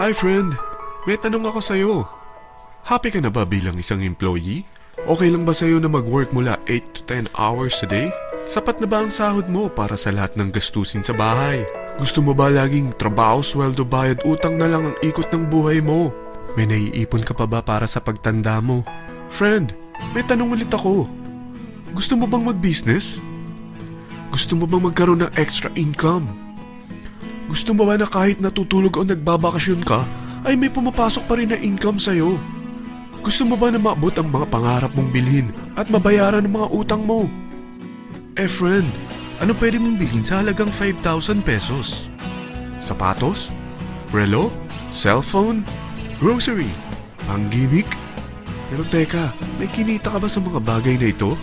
Hi friend, may tanong ako sa'yo. Happy ka na ba bilang isang employee? Okay lang ba sa'yo na mag-work mula 8 to 10 hours a day? Sapat na ba ang sahod mo para sa lahat ng gastusin sa bahay? Gusto mo ba laging trabaho, sweldo, bayad, utang na lang ang ikot ng buhay mo? May naiipon ka pa ba para sa pagtanda mo? Friend, may tanong ulit ako. Gusto mo bang mag-business? Gusto mo bang magkaroon ng extra income? Gusto mo ba na kahit natutulog o nagbabakasyon ka, ay may pumapasok pa rin na income sa'yo? Gusto mo ba na maabot ang mga pangarap mong bilhin at mabayaran ang mga utang mo? Friend, ano pwede mong bilhin sa halagang 5,000 pesos? Sapatos? Relo? Cellphone? Grocery? Pang-gimmick? Pero teka, may kinita ka ba sa mga bagay na ito?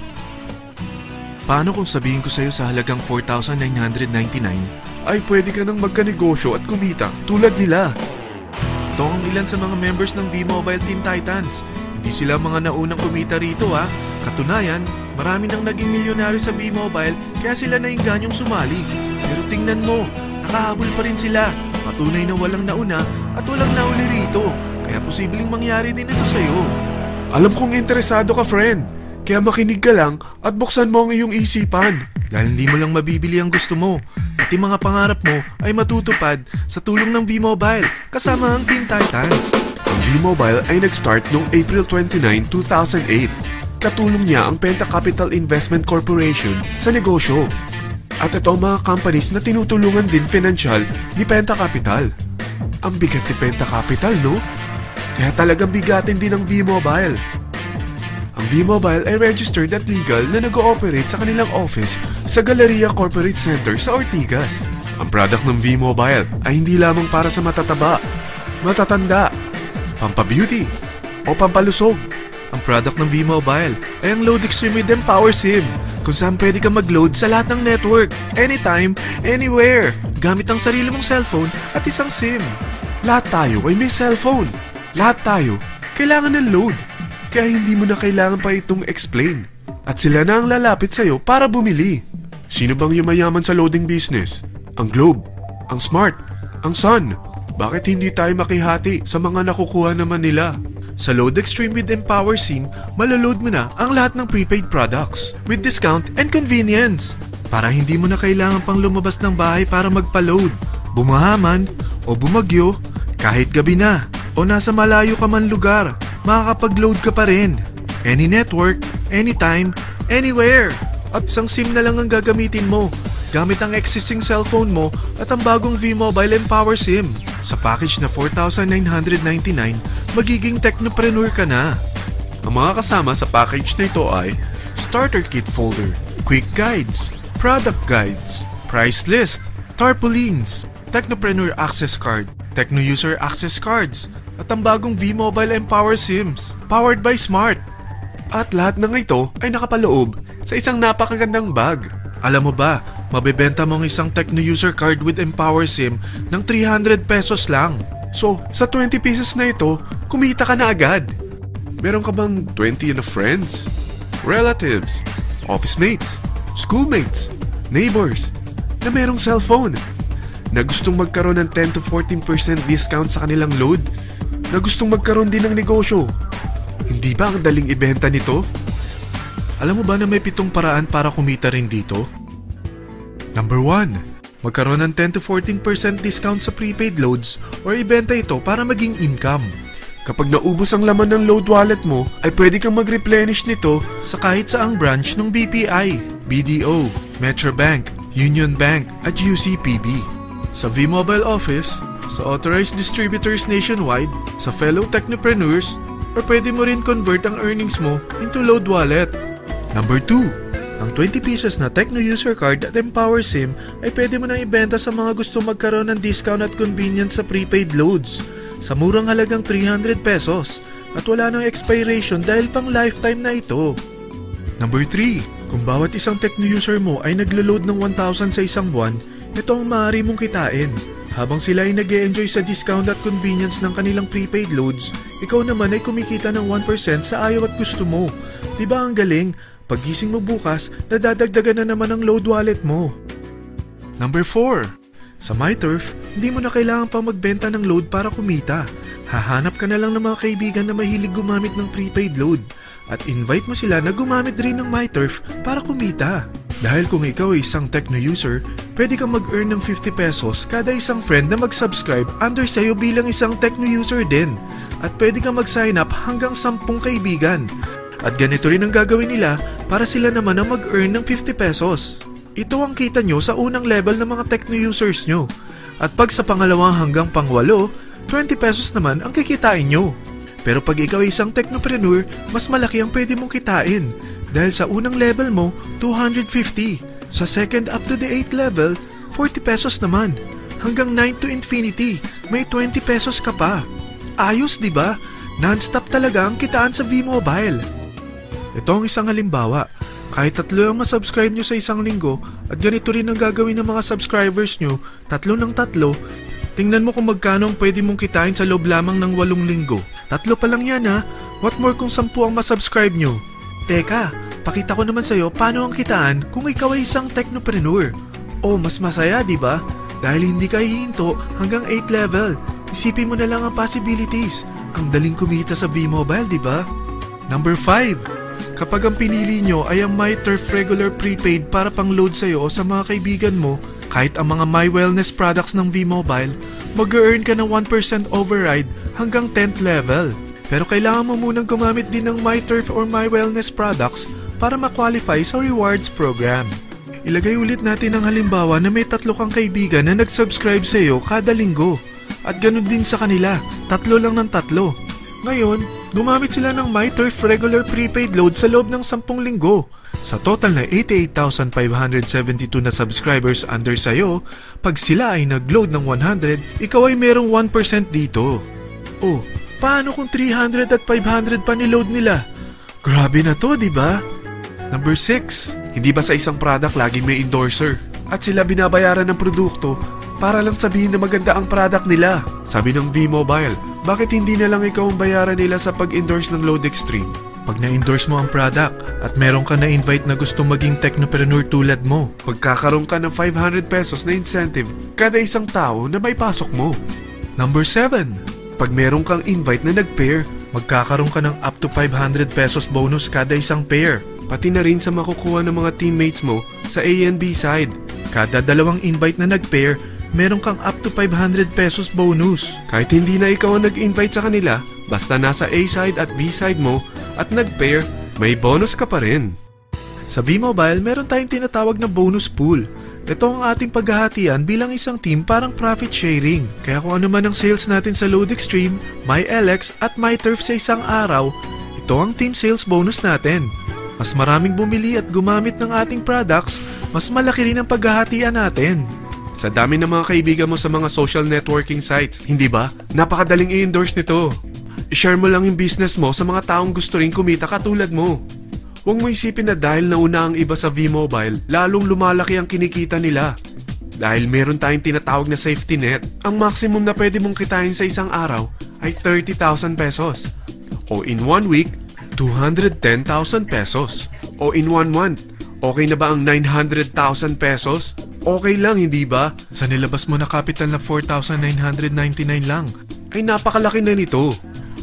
Paano kung sabihin ko sa'yo sa halagang 4,999 ay pwede ka nang magkanegosyo at kumita tulad nila? Ito ang ilan sa mga members ng V-Mobile Team Titans. Hindi sila mga naunang kumita rito ha. Katunayan, marami nang naging milyonaryo sa V-Mobile kaya sila naingganyong sumali. Pero tingnan mo, nakahabol pa rin sila. Patunay na walang nauna at walang nauli rito. Kaya posibleng mangyari din ito sa'yo. Alam kong interesado ka, friend. Kaya makinig ka lang at buksan mo ang iyong isipan. Dahil hindi mo lang mabibili ang gusto mo. Pati mga pangarap mo ay matutupad sa tulong ng V-Mobile kasama ang Team Titans. Ang V-Mobile ay nag-start noong April 29, 2008. Katulong niya ang Penta Capital Investment Corporation sa negosyo. At ito ang mga companies na tinutulungan din financial ni Penta Capital. Ang bigat ni Penta Capital, no? Kaya talagang bigatin din ang V-Mobile. Ang V-Mobile ay registered at legal na nag-ooperate sa kanilang office sa Galleria Corporate Center sa Ortigas. Ang product ng V-Mobile ay hindi lamang para sa matataba, matatanda, pampabeauty, o pampalusog. Ang product ng V-Mobile ay ang Load Extreme with Empower SIM, kung saan pwede ka mag-load sa lahat ng network, anytime, anywhere, gamit ang sarili mong cellphone at isang SIM. Lahat tayo ay may cellphone. Lahat tayo kailangan ng load. Kaya hindi mo na kailangan pa itong explain. At sila na ang lalapit sa'yo para bumili. Sino bang yumayaman sa loading business? Ang Globe, ang Smart, ang Sun. Bakit hindi tayo makihati sa mga nakukuha naman nila? Sa Load Extreme with Empower SIM, malaload mo na ang lahat ng prepaid products with discount and convenience. Para hindi mo na kailangan pang lumabas ng bahay para magpa-load. Bumahaman o bumagyo, kahit gabi na o nasa malayo ka man lugar, makakapag-load ka pa rin. Any network, anytime, anywhere. At isang SIM na lang ang gagamitin mo gamit ang existing cellphone mo at ang bagong V-Mobile Empower SIM. Sa package na 4,999, magiging technopreneur ka na. Ang mga kasama sa package na ito ay Starter Kit Folder, Quick Guides, Product Guides, Price List, Tarpaulins, Technopreneur Access Card, Techno User Access Cards, at ang bagong V-Mobile Empower SIMs, powered by Smart. At lahat ng ito ay nakapaloob sa isang napakagandang bag. Alam mo ba, mabebenta mo ang isang Techno User Card with Empower SIM ng 300 pesos lang. So, sa 20 pieces na ito, kumita ka na agad. Meron ka bang 20 na friends, relatives, office mates, schoolmates, neighbors, na merong cellphone, na gustong magkaroon ng 10 to 14% discount sa kanilang load, na gustong magkaroon din ng negosyo? Hindi ba ang daling ibenta nito? Alam mo ba na may 7 paraan para kumita rin dito? Number 1. Magkaroon ng 10 to 14% discount sa prepaid loads or ibenta ito para maging income. Kapag naubos ang laman ng load wallet mo, ay pwede kang mag-replenish nito sa kahit saang branch ng BPI, BDO, Metrobank, Union Bank at UCPB. Sa V-Mobile Office, sa authorized distributors nationwide, sa fellow technopreneurs, or pwede mo rin convert ang earnings mo into load wallet. Number 2. Ang 20 pieces na Techno User Card at Empower SIM ay pwede mo nang ibenta sa mga gusto magkaroon ng discount at convenience sa prepaid loads sa murang halagang 300 pesos at wala nang expiration dahil pang lifetime na ito. Number 3. Kung bawat isang Techno user mo ay naglo-load ng 1,000 sa isang buwan, ito ang maaari mong kitain. Habang sila ay nag-e-enjoy sa discount at convenience ng kanilang prepaid loads, ikaw naman ay kumikita ng 1% sa ayaw at gusto mo. Diba ang galing? Paggising mo bukas, nadadagdagan na naman ang load wallet mo. Number 4. Sa MyTurf, hindi mo na kailangan pa magbenta ng load para kumita. Hahanap ka na lang ng mga kaibigan na mahilig gumamit ng prepaid load at invite mo sila na gumamit rin ng MyTurf para kumita. Dahil kung ikaw ay isang Tecno user, pwede kang mag-earn ng 50 pesos kada isang friend na mag-subscribe under sa'yo bilang isang Tecno user din. At pwede kang mag-sign up hanggang 10 kaibigan. At ganito rin ang gagawin nila para sila naman ang mag-earn ng 50 pesos. Ito ang kita nyo sa unang level ng mga Tecno users nyo. At pag sa pangalawang hanggang pang-8, 20 pesos naman ang kikitain nyo. Pero pag ikaw ay isang technopreneur, mas malaki ang pwede mong kitain. Dahil sa unang level mo, 250. Sa second up to the 8th level, 40 pesos naman. Hanggang 9 to infinity, may 20 pesos ka pa. Ayos, di ba? Non-stop talaga ang kitaan sa V-Mobile. Ito ang isang halimbawa. Kahit 3 ang masubscribe nyo sa isang linggo at ganito rin ang gagawin ng mga subscribers nyo, 3 ng 3, tingnan mo kung magkano ang pwede mong kitain sa loob lamang ng 8 linggo. 3 pa lang yan ha. What more kung 10 ang masubscribe nyo? Teka, pakita ko naman sa'yo paano ang kitaan kung ikaw ay isang technopreneur. Oh, mas masaya, di ba? Dahil hindi ka hihinto hanggang 8 level. Isipin mo na lang ang possibilities. Ang daling kumita sa V-Mobile, di ba? Number 5. Kapag ang pinili nyo ay ang MyTurf Regular Prepaid para pang-load sa'yo o sa mga kaibigan mo, kahit ang mga My Wellness products ng V-Mobile, mag-earn ka ng 1% override hanggang 10th level. Pero kailangan mo munang gumamit din ng MyTurf or My Wellness products para ma-qualify sa rewards program. Ilagay ulit natin ang halimbawa na may 3 kang kaibigan na nag-subscribe sa'yo kada linggo. At ganun din sa kanila, 3 lang ng 3. Ngayon, gumamit sila ng MyTurf Regular Prepaid Load sa loob ng 10 linggo. Sa total na 88,572 na subscribers under sayo, pag sila ay nag-load ng 100, ikaw ay merong 1% dito. Oh, paano kung 300 at 500 pa ni-load nila? Grabe na to, di ba? Number 6. Hindi ba sa isang product laging may endorser? At sila binabayaran ng produkto para lang sabihin na maganda ang product nila. Sabi ng V-Mobile, bakit hindi na lang ikaw ang bayaran nila sa pag-endorse ng Load Extreme? Pag na-endorse mo ang product at meron ka na-invite na gustong maging technopreneur tulad mo, magkakaroon ka ng 500 pesos na incentive kada isang tao na may pasok mo. Number 7. Pag meron kang invite na nag-pair, magkakaroon ka ng up to 500 pesos bonus kada isang pair. Pati na rin sa makukuha ng mga teammates mo sa A and B side. Kada 2 invite na nag-pair, meron kang up to 500 pesos bonus. Kahit hindi na ikaw ang nag-invite sa kanila, basta nasa A side at B side mo at nag-pair, may bonus ka pa rin. Sa V-Mobile, meron tayong tinatawag na bonus pool. Ito ang ating paghahatian bilang isang team parang profit sharing. Kaya kung ano man ang sales natin sa Load Extreme, MyLX at MyTurf sa isang araw, ito ang team sales bonus natin. Mas maraming bumili at gumamit ng ating products, mas malaki rin ang paghahatian natin. Sa dami ng mga kaibigan mo sa mga social networking sites, hindi ba? Napakadaling i-endorse nito. I-share mo lang yung business mo sa mga taong gusto rin kumita katulad mo. Huwag mo isipin na dahil nauna ang iba sa V-Mobile, lalong lumalaki ang kinikita nila. Dahil meron tayong tinatawag na safety net, ang maximum na pwede mong kitain sa isang araw ay 30,000 pesos. O in 1 week, 210,000 pesos. O in 1 month, okay na ba ang 900,000 pesos? Okay lang, hindi ba? Sa nilabas mo na capital na 4,999 lang, ay napakalaki na nito.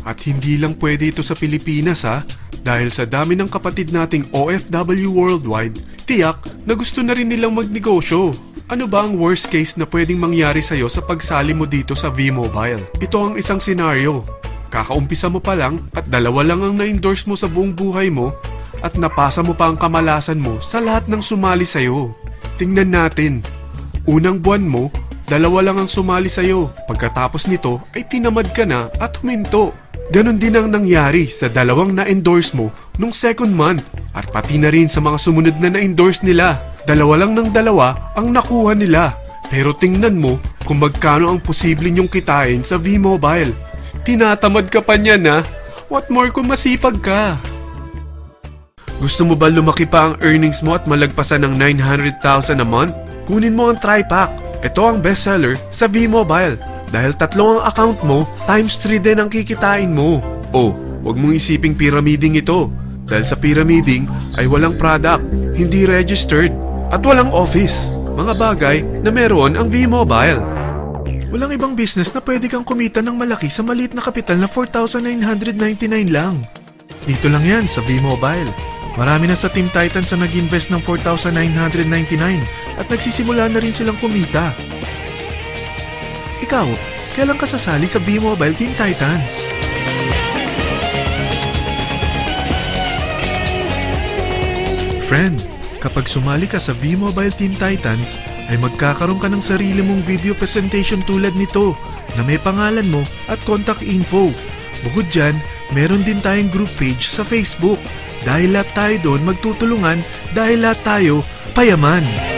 At hindi lang pwede ito sa Pilipinas ha, dahil sa dami ng kapatid nating OFW worldwide, tiyak na gusto na rin nilang magnegosyo. Ano ba ang worst case na pwedeng mangyari sa'yo sa pagsali mo dito sa V-Mobile? Ito ang isang senaryo. Kakaumpisa mo pa lang at 2 lang ang na-endorse mo sa buong buhay mo at napasa mo pa ang kamalasan mo sa lahat ng sumali sa'yo. Tingnan natin. Unang buwan mo, 2 lang ang sumali sa'yo. Pagkatapos nito ay tinamad ka na at huminto. Ganon din ang nangyari sa 2 na-endorse mo nung second month at pati na rin sa mga sumunod na na-endorse nila. 2 lang ng 2 ang nakuha nila. Pero tingnan mo kung magkano ang posible nyong kitain sa V-Mobile. Tinatamad ka pa niyan ha? What more kung masipag ka? Gusto mo ba lumaki pa ang earnings mo at malagpasan ng 900,000 a month? Kunin mo ang TriPack. Ito ang bestseller sa V-Mobile. Dahil 3 ang account mo, times 3 din ang kikitain mo. Oh, wag mong isiping pyramiding ito. Dahil sa pyramiding ay walang product, hindi registered, at walang office. mga bagay na meron ang V-Mobile. Walang ibang business na pwede kang kumita ng malaki sa maliit na kapital na 4,999 lang. Dito lang yan sa V-Mobile. Marami na sa Team Titans na nag-invest ng 4,999 at nagsisimula na rin silang kumita. Ikaw, kailan ka sasali sa V-Mobile Team Titans? Friend, kapag sumali ka sa V-Mobile Team Titans, ay magkakaroon ka ng sarili mong video presentation tulad nito na may pangalan mo at contact info. Bukod dyan, meron din tayong group page sa Facebook. Dahil lahat tayo doon magtutulungan dahil lahat tayo payaman.